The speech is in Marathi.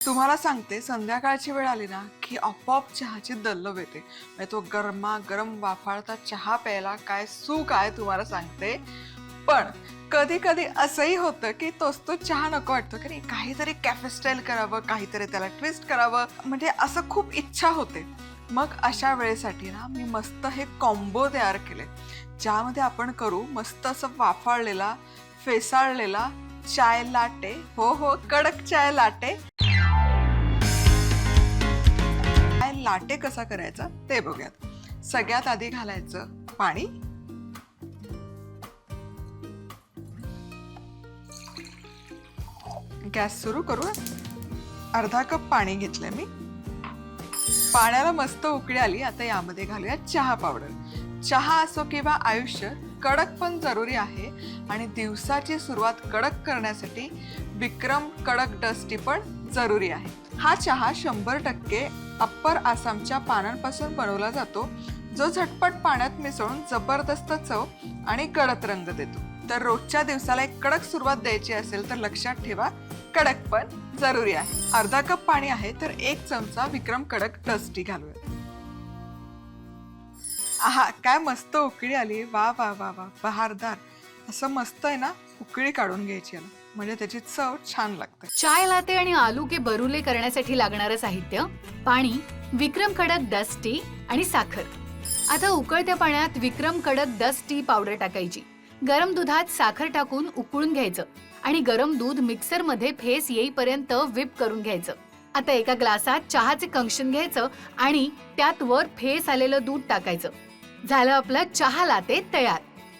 तुम्हाला सांगते, संध्याकाळची वेळ आली ना की आपोआप चहाची दल्लव येते. म्हणजे तो गरमागरम वाफाळता चहा प्यायला काय सुख आहे तुम्हाला सांगते. पण कधी कधी असंही होतं की तोच तो चहा नको वाटतो की नाही, काहीतरी कॅफे स्टाईल करावं, काहीतरी त्याला ट्विस्ट करावं, म्हणजे असं खूप इच्छा होते. मग अशा वेळेसाठी ना मी मस्त हे कॉम्बो तयार केले, ज्यामध्ये आपण करू मस्त असं वाफाळलेला, फेसाळलेला चाय लाटे. हो हो, कडक चाय लाटे. चाय लाटे कसा करायचा ते बघूयात. सगळ्यात आधी घालायचं पाणी. गॅस सुरू करू. अर्धा कप पाणी घेतलंय मी. पाण्याला मस्त उकळी आली. आता यामध्ये घालूया चहा पावडर. चहा असो किंवा आयुष्य, कडक पण जरुरी आहे. आणि दिवसाची सुरुवात कडक करण्यासाठी विक्रम कडक डस्टी पण जरुरी आहे. हा चहा 100% अप्पर आसामच्या पानांपासून बनवला जातो, जो झटपट पाण्यात मिसळून जबरदस्त चव आणि गडद रंग देतो. तर रोजच्या दिवसाला एक कडक सुरुवात द्यायची असेल तर लक्षात ठेवा, कडक पण जरुरी आहे. अर्धा कप पाणी आहे तर 1 चमचा विक्रम कडक डस्टी घालूया. आहा, काय मस्त उकळी आली. वा वा वा वा, बहारदार असं मस्त आहे ना. उकळी काढून घ्यायची याला, म्हणजे त्याची चव छान लागते. चाय लाटे आणि आलू के बरुले करण्यासाठी लागणारं साहित्य: पाणी, विक्रम कडक डस्ट टी आणि साखर. आता उकळत्या पाण्यात विक्रम कडक डस्ट टी पावडर टाकायची. गरम दुधात साखर टाकून उकळून घ्यायचं आणि गरम दूध मिक्सर मध्ये फेस येईपर्यंत व्हिप करून घ्यायचं. आता एका ग्लासात चहाचे कंकशन घ्यायचं आणि त्यात वर फेस आलेलं दूध टाकायचं. झालं आपलं चहा लाटे तयार.